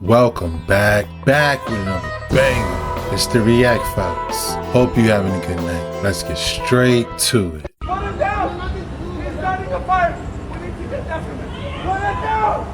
Welcome back with another banger. It's the React Files. Hope you having a good night. Let's get straight to it. Put him down! He's starting a fire! We need to get that from him. Put it down!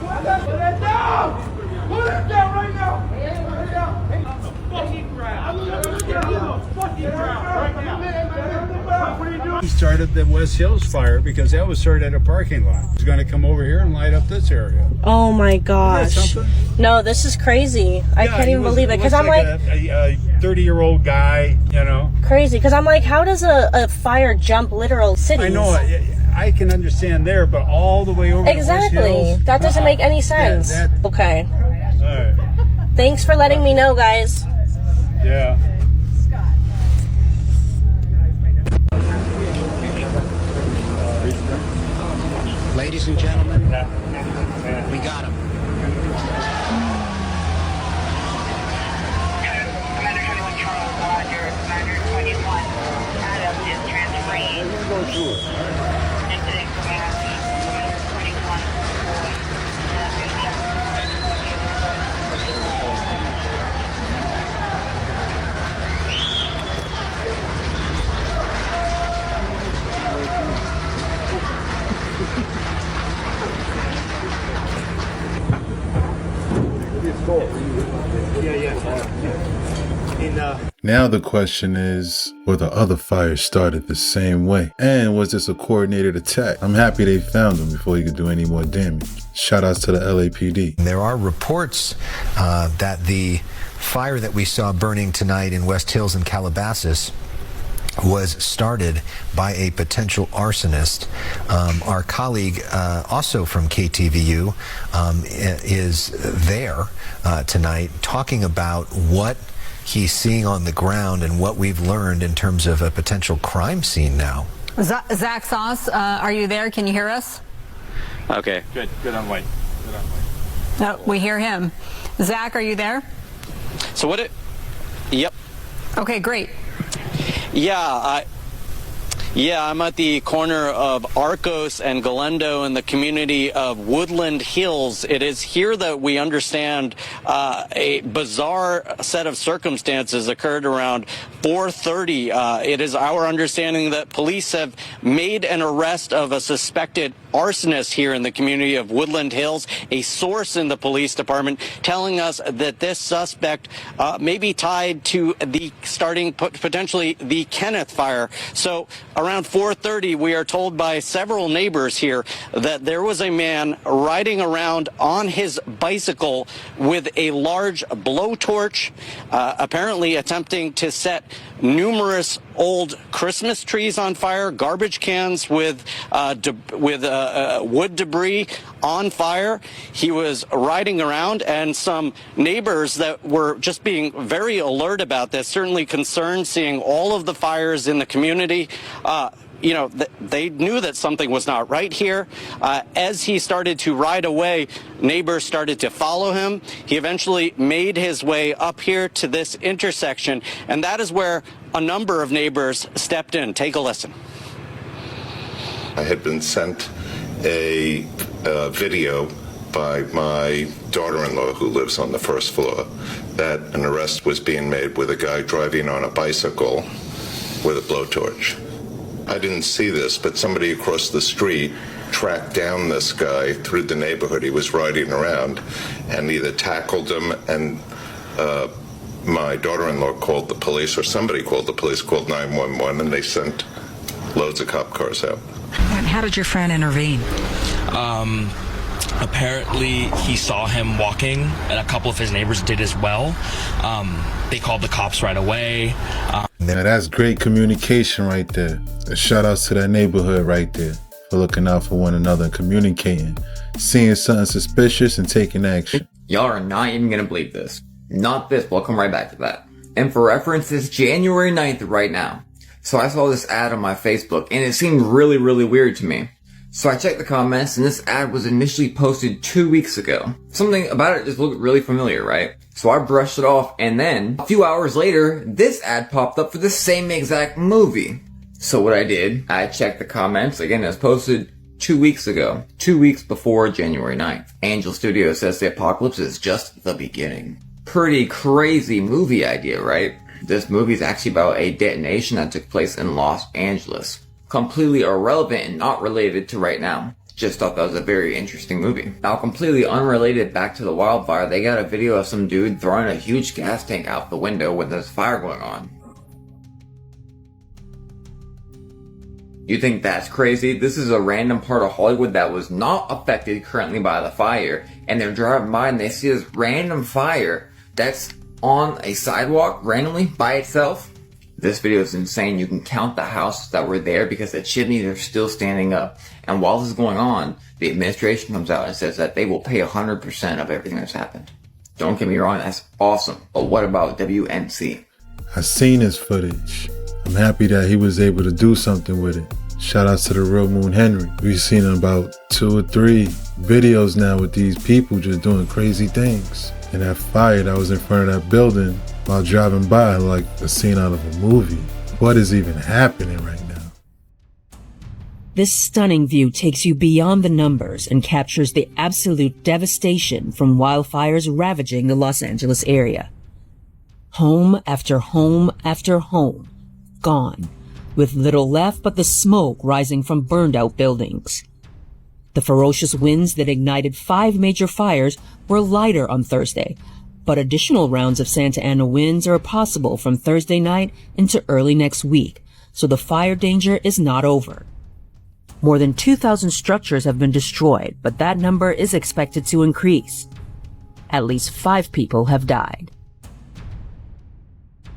Put it down! Put it down right now! Put it down! Fucking ground! Fucking ground! Right now! What are you doing? He started the West Hills fire because that was started at a parking lot. He's going to come over here and light up this area. Oh my gosh. No, this is crazy. I can't even believe it. Because I'm like a 30-year-old guy, you know. Crazy. Because I'm like, how does a fire jump literal cities? I know. I can understand there, but all the way over exactly. to West Hills, that doesn't make any sense. Okay. All right. Thanks for letting me know, guys. Yeah. Ladies and gentlemen, we got him. Commander 21 Charles, Roger. Commander 21, Adam is transferring incident command. Commander 21, Now the question is, were the other fires started the same way? And was this a coordinated attack? I'm happy they found him before he could do any more damage. Shout outs to the LAPD. There are reports that the fire that we saw burning tonight in West Hills and Calabasas was started by a potential arsonist. Our colleague, also from KTVU, is there tonight talking about what he's seeing on the ground and what we've learned in terms of a potential crime scene now. Zach Sauce, are you there? Can you hear us? Okay. Good on white. No, we hear him. Zach, are you there? So yep. Okay, great. Yeah, I'm at the corner of Arcos and Galendo in the community of Woodland Hills. It is here that we understand a bizarre set of circumstances occurred around 4:30. It is our understanding that police have made an arrest of a suspected arsonist here in the community of Woodland Hills. A source in the police department telling us that this suspect may be tied to the potentially the Kenneth fire. So around 4:30, we are told by several neighbors here that there was a man riding around on his bicycle with a large blowtorch, apparently attempting to set numerous old Christmas trees on fire, garbage cans with wood debris on fire. He was riding around, and some neighbors that were just being very alert about this, certainly concerned seeing all of the fires in the community. They knew that something was not right here. As he started to ride away, neighbors started to follow him. He eventually made his way up here to this intersection, and that is where a number of neighbors stepped in. Take a listen. I had been sent a video by my daughter-in-law who lives on the first floor that an arrest was being made with a guy driving on a bicycle with a blowtorch. I didn't see this, but somebody across the street tracked down this guy through the neighborhood he was riding around and either tackled him, and my daughter-in-law called the police, or somebody called the police, called 911, and they sent loads of cop cars out. And how did your friend intervene? Apparently he saw him walking, and a couple of his neighbors did as well. They called the cops right away. Now that's great communication right there. Shout outs to that neighborhood right there for looking out for one another and communicating, seeing something suspicious and taking action. Y'all are not even gonna believe this. Not this, but I'll come right back to that. And for reference, it's January 9th right now. So I saw this ad on my Facebook, and it seemed really, really weird to me. So I checked the comments, and this ad was initially posted 2 weeks ago. Something about it just looked really familiar, right? So I brushed it off, and then, a few hours later, this ad popped up for the same exact movie. So what I did, I checked the comments, again it was posted 2 weeks ago, 2 weeks before January 9th. Angel Studios says the apocalypse is just the beginning. Pretty crazy movie idea, right? This movie is actually about a detonation that took place in Los Angeles. Completely irrelevant and not related to right now. Just thought that was a very interesting movie. Now, completely unrelated back to the wildfire, they got a video of some dude throwing a huge gas tank out the window when there's fire going on. You think that's crazy? This is a random part of Hollywood that was not affected currently by the fire, and they're driving by and they see this random fire that's on a sidewalk randomly by itself. This video is insane. You can count the houses that were there because the chimneys are still standing up. And while this is going on, the administration comes out and says that they will pay 100% of everything that's happened. Don't get me wrong, that's awesome. But what about WNC? I seen his footage. I'm happy that he was able to do something with it. Shout out to the Real Moon Henry. We've seen about 2 or 3 videos now with these people just doing crazy things. And that fire that was in front of that building while driving by like a scene out of a movie. What is even happening right now? This stunning view takes you beyond the numbers and captures the absolute devastation from wildfires ravaging the Los Angeles area. Home after home after home, gone, with little left but the smoke rising from burned-out buildings. The ferocious winds that ignited 5 major fires were lighter on Thursday, but additional rounds of Santa Ana winds are possible from Thursday night into early next week, so the fire danger is not over. More than 2,000 structures have been destroyed, but that number is expected to increase. At least 5 people have died.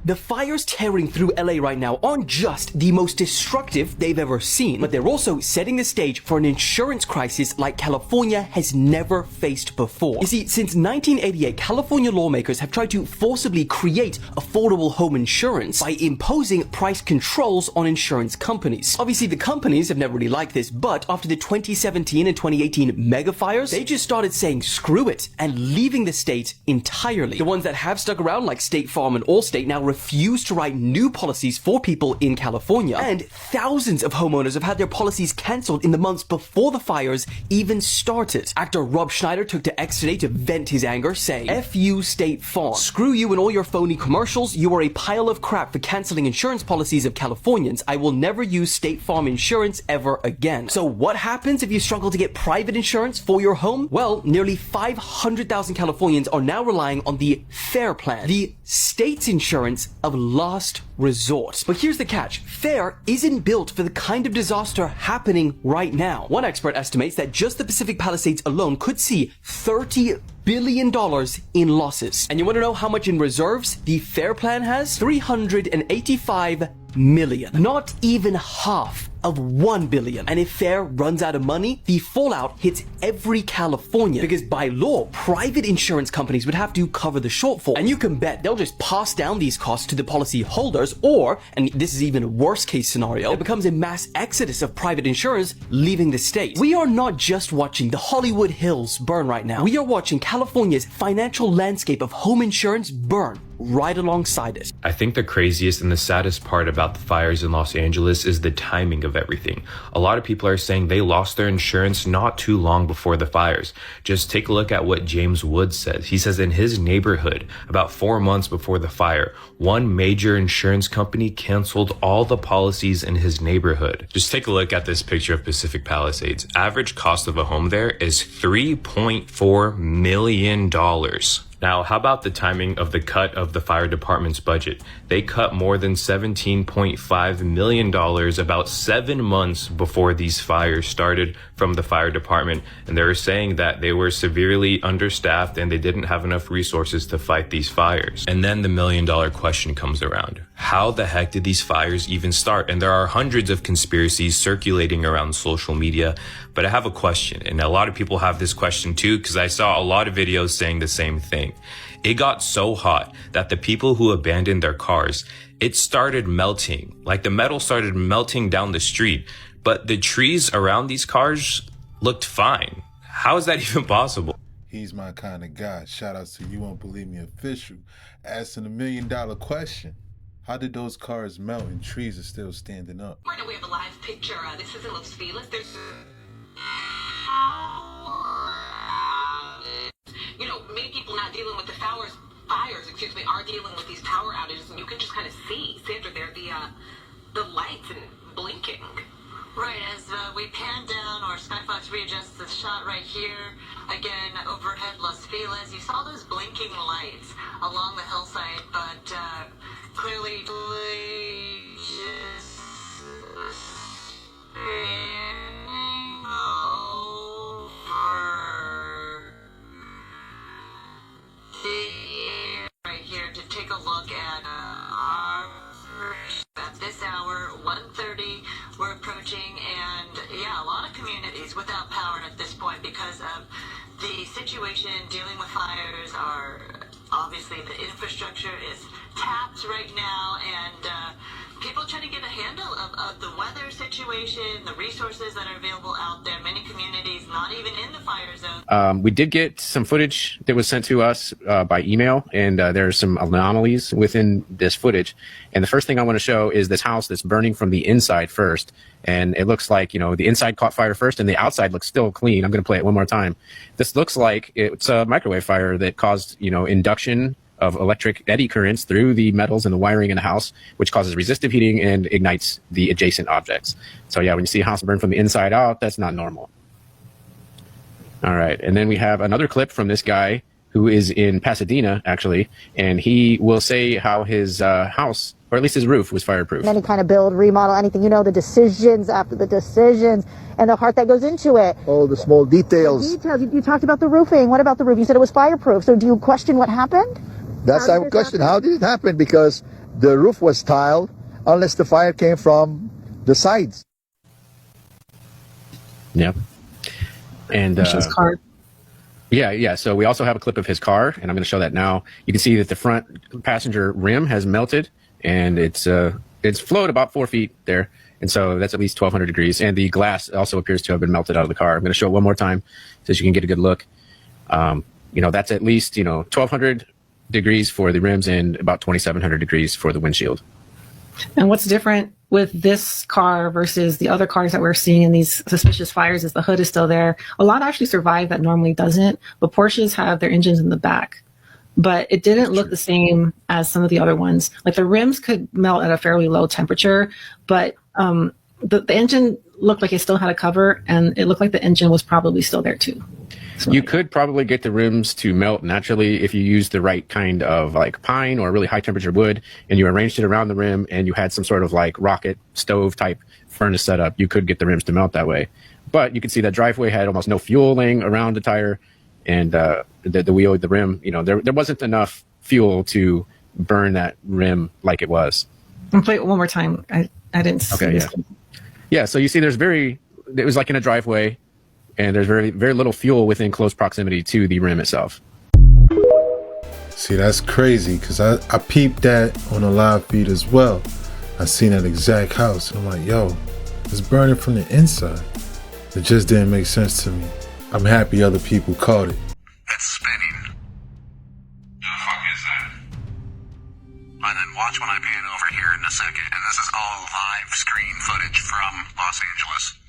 The fires tearing through LA right now aren't just the most destructive they've ever seen, but they're also setting the stage for an insurance crisis like California has never faced before. You see, since 1988, California lawmakers have tried to forcibly create affordable home insurance by imposing price controls on insurance companies. Obviously, the companies have never really liked this, but after the 2017 and 2018 mega fires, they just started saying screw it and leaving the state entirely. The ones that have stuck around, like State Farm and Allstate, now refuse to write new policies for people in California, and thousands of homeowners have had their policies cancelled in the months before the fires even started. Actor Rob Schneider took to X today to vent his anger, saying, "F you, State Farm. Screw you and all your phony commercials. You are a pile of crap for cancelling insurance policies of Californians. I will never use State Farm insurance ever again." So what happens if you struggle to get private insurance for your home? Well, nearly 500,000 Californians are now relying on the FAIR plan, the state's insurance of last resort. But here's the catch. FAIR isn't built for the kind of disaster happening right now. One expert estimates that just the Pacific Palisades alone could see $30 billion in losses. And you want to know how much in reserves the FAIR plan has? $385 million. Not even half of $1 billion. And if FAIR runs out of money, the fallout hits every Californian, because by law, private insurance companies would have to cover the shortfall. And you can bet they'll just pass down these costs to the policy holders, or, and this is even a worst case scenario, it becomes a mass exodus of private insurers leaving the state. We are not just watching the Hollywood Hills burn right now. We are watching California's financial landscape of home insurance burn right alongside it. I think the craziest and the saddest part about the fires in Los Angeles is the timing of everything. A lot of people are saying they lost their insurance not too long before the fires. Just take a look at what James Woods says. He says in his neighborhood, about 4 months before the fire, one major insurance company canceled all the policies in his neighborhood. Just take a look at this picture of Pacific Palisades. Average cost of a home there is $3.4 million. Now, how about the timing of the cut of the fire department's budget? They cut more than $17.5 million about 7 months before these fires started from the fire department. And they were saying that they were severely understaffed and they didn't have enough resources to fight these fires. And then the $1 million question comes around. How the heck did these fires even start? And there are hundreds of conspiracies circulating around social media. But I have a question, and a lot of people have this question too, because I saw a lot of videos saying the same thing. It got so hot that the people who abandoned their cars, it started melting. Like the metal started melting down the street, but the trees around these cars looked fine. How is that even possible? He's my kind of guy. Shout out to You Won't Believe Me Official, asking $1 million question. How did those cars melt and trees are still standing up? Right now we have a live picture. This is in Los Feliz. dealing with fires, are dealing with these power outages, and you can just kind of see, Sandra, there, the lights and blinking. Right, as we pan down, or Skyfox readjusts the shot right here, again, overhead Las Feliz, you saw those blinking lights along the hillside, but clearly right here to take a look at this hour, 1:30, we're approaching, and yeah, a lot of communities without power at this point because of the situation dealing with fires. Are obviously the infrastructure is tapped right now, and people trying to get a handle of the weather situation, the resources that are available out there. Many communities not even in the fire zone. We did get some footage that was sent to us by email, and there are some anomalies within this footage. And the first thing I want to show is this house that's burning from the inside first. And it looks like, you know, the inside caught fire first and the outside looks still clean. I'm going to play it one more time. This looks like it's a microwave fire that caused, you know, induction of electric eddy currents through the metals and the wiring in the house, which causes resistive heating and ignites the adjacent objects. So yeah, when you see a house burn from the inside out, that's not normal. All right, and then we have another clip from this guy who is in Pasadena, actually, and he will say how his house, or at least his roof, was fireproof. Any kind of build, remodel, anything, you know, the decisions after the decisions and the heart that goes into it. Oh, the small details. The details. You talked about the roofing. What about the roof? You said it was fireproof. So do you question what happened? That's our question. How did it happen? Because the roof was tiled, unless the fire came from the sides. Yeah. And his car. Yeah. So we also have a clip of his car, and I'm going to show that now. You can see that the front passenger rim has melted, and it's flowed about 4 feet there. And so that's at least 1,200 degrees. And the glass also appears to have been melted out of the car. I'm going to show it one more time so that you can get a good look. You know, that's at least, 1,200 degrees for the rims and about 2,700 degrees for the windshield. And what's different with this car versus the other cars that we're seeing in these suspicious fires is the hood is still there. A lot actually survive that normally doesn't, but Porsches have their engines in the back. But it didn't look the same as some of the other ones. Like the rims could melt at a fairly low temperature, but the engine looked like it still had a cover, and it looked like the engine was probably still there too. You could probably get the rims to melt naturally if you used the right kind of like pine or really high temperature wood, and you arranged it around the rim and you had some sort of like rocket stove type furnace setup. You could get the rims to melt that way. But you can see that driveway had almost no fueling around the tire, and the wheel, the rim, there wasn't enough fuel to burn that rim like it was. I'll play it one more time. I didn't see this. Yeah, so you see it was like in a driveway, and there's very, very little fuel within close proximity to the rim itself. See, that's crazy, because I peeped that on a live feed as well. I seen that exact house, and I'm like, yo, it's burning from the inside. It just didn't make sense to me. I'm happy other people caught it. It's spinning. Who the fuck is that? And then watch when I pan over here in a second, and this is all live screen footage from Los Angeles.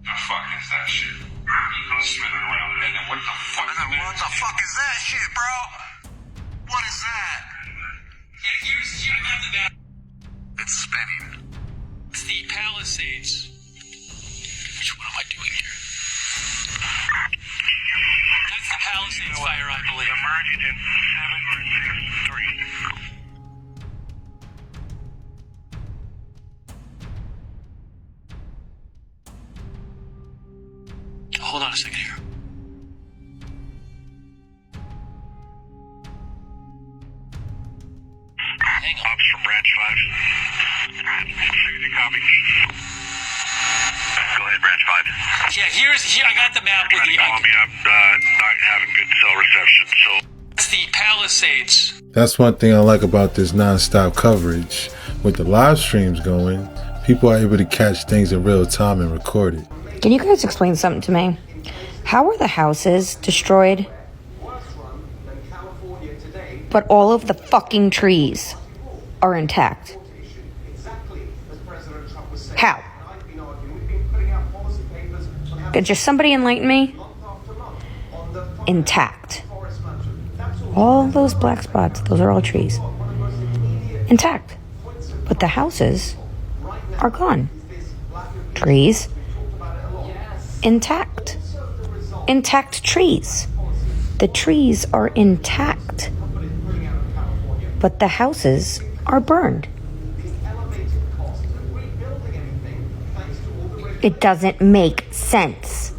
The fuck is that shit? I'm spinning around, and then what the fuck? And then what the fuck is that shit, bro? What is that? It's spinning. It's the Palisades. Which one am I doing here? That's the Palisades fire, I believe. Emerging in 763. Hold on a second here. Hang on. Ops from Branch 5. Copy. Go ahead, Branch 5. Yeah, here I got the map with the... Call me up, not having good cell reception, so... It's the Palisades. That's one thing I like about this non-stop coverage. With the live streams going, people are able to catch things in real time and record it. Can you guys explain something to me? How were the houses destroyed, but all of the fucking trees are intact? How? Could just somebody enlighten me? intact. All those black spots, those are all trees. Intact. But the houses are gone. Trees, intact. Intact trees. The trees are intact. But the houses are burned. It doesn't make sense.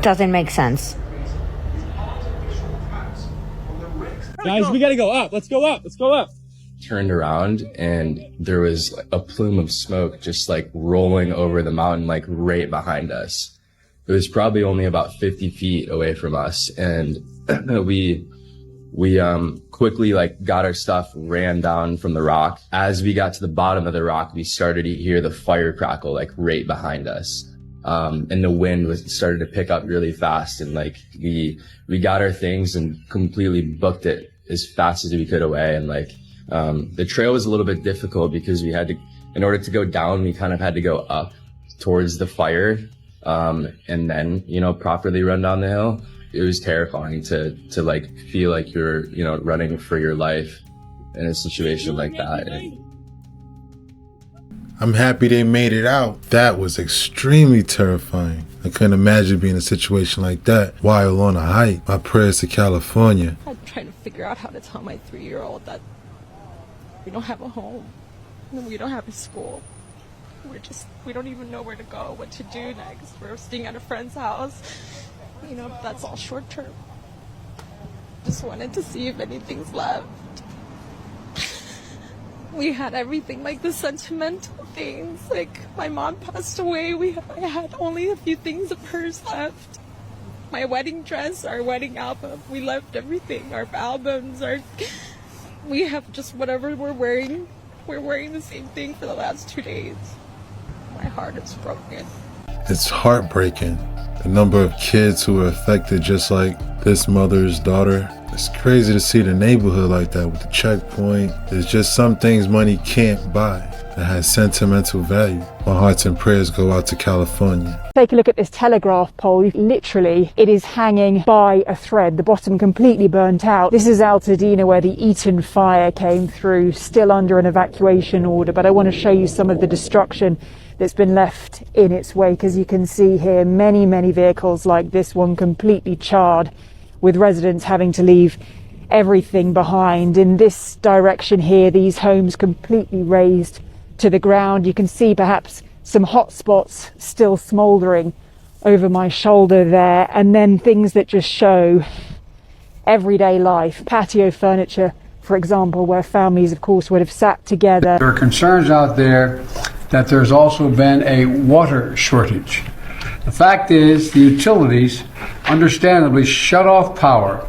Doesn't make sense. Guys, we gotta go up. Let's go up. Let's go up. Turned around and there was a plume of smoke just like rolling over the mountain, like right behind us. It was probably only about 50 feet away from us. And we quickly like got our stuff, ran down from the rock. As we got to the bottom of the rock, we started to hear the fire crackle like right behind us. And the wind started to pick up really fast, and like we got our things and completely booked it as fast as we could away. And like the trail was a little bit difficult because we had to, in order to go down, we kind of had to go up towards the fire, and then, you know, properly run down the hill. It was terrifying to like feel like you're, you know, running for your life in a situation like that. I'm happy they made it out. That was extremely terrifying. I couldn't imagine being in a situation like that while on a hike. My prayers to California. I'm trying to figure out how to tell my 3-year-old that we don't have a home, and we don't have a school. We don't even know where to go, what to do next. We're staying at a friend's house. You know, that's all short term. Just wanted to see if anything's left. We had everything, like the sentimental things. Like, my mom passed away. I had only a few things of hers left. My wedding dress, our wedding album. We left everything. Our albums, we have just whatever we're wearing. We're wearing the same thing for the last 2 days. My heart is broken. It's heartbreaking. The number of kids who are affected just like this mother's daughter. It's crazy to see the neighborhood like that with the checkpoint. There's just some things money can't buy that has sentimental value. My hearts and prayers go out to California. Take a look at this telegraph pole. Literally, it is hanging by a thread, the bottom completely burnt out. This is Altadena, where the Eaton fire came through, still under an evacuation order, but I want to show you some of the destruction that's been left in its wake. As you can see here, many vehicles like this one completely charred, with residents having to leave everything behind. In this direction here, these homes completely razed to the ground. You can see perhaps some hot spots still smouldering over my shoulder there, and then things that just show everyday life. Patio furniture, for example, where families, of course, would have sat together. There are concerns out there that there's also been a water shortage. The fact is, the utilities understandably shut off power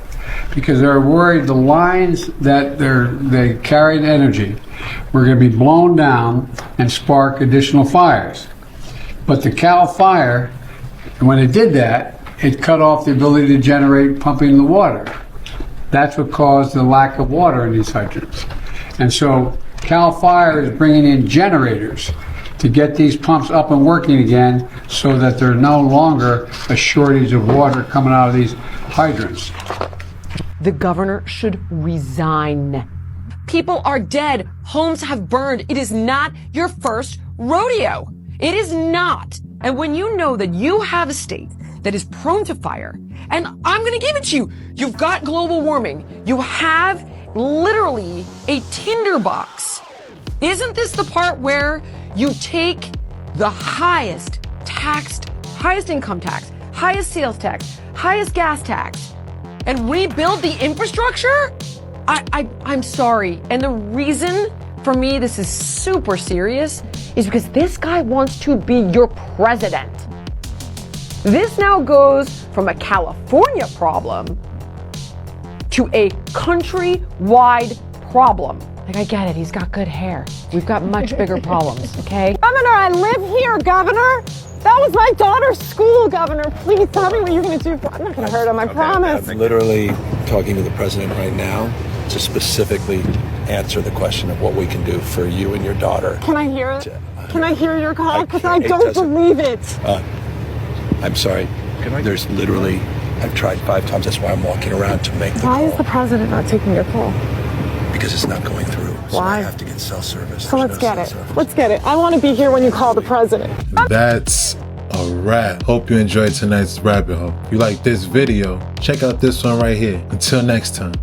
because they're worried the lines that they carried energy were going to be blown down and spark additional fires. But the Cal Fire, when it did that, it cut off the ability to generate pumping the water. That's what caused the lack of water in these hydrants. And so Cal Fire is bringing in generators to get these pumps up and working again so that there's no longer a shortage of water coming out of these hydrants. The governor should resign. People are dead. Homes have burned. It is not your first rodeo. It is not. And when you know that you have a state that is prone to fire, and I'm going to give it to you, you've got global warming. You have literally a tinderbox. Isn't this the part where you take the highest income tax, highest sales tax, highest gas tax, and rebuild the infrastructure? I'm sorry. And the reason for me this is super serious is because this guy wants to be your president. This now goes from a California problem to a countrywide problem. Like, I get it, he's got good hair. We've got much bigger problems, okay? Governor, I live here, Governor. That was my daughter's school, Governor. Please tell me what you're going to do. I'm not going to hurt him, I promise. I'm literally talking to the president right now to specifically answer the question of what we can do for you and your daughter. Can I hear it? Can I hear your call? Because I it don't doesn't- believe it. I'm sorry. There's literally, I've tried 5 times. That's why I'm walking around to make the Why call. is the president not taking your call? Because it's not going through. So Why? I have to get cell service. So let's get it. Let's get it. I want to be here when you call the president. That's a wrap. Hope you enjoyed tonight's rabbit hole. If you like this video, check out this one right here. Until next time.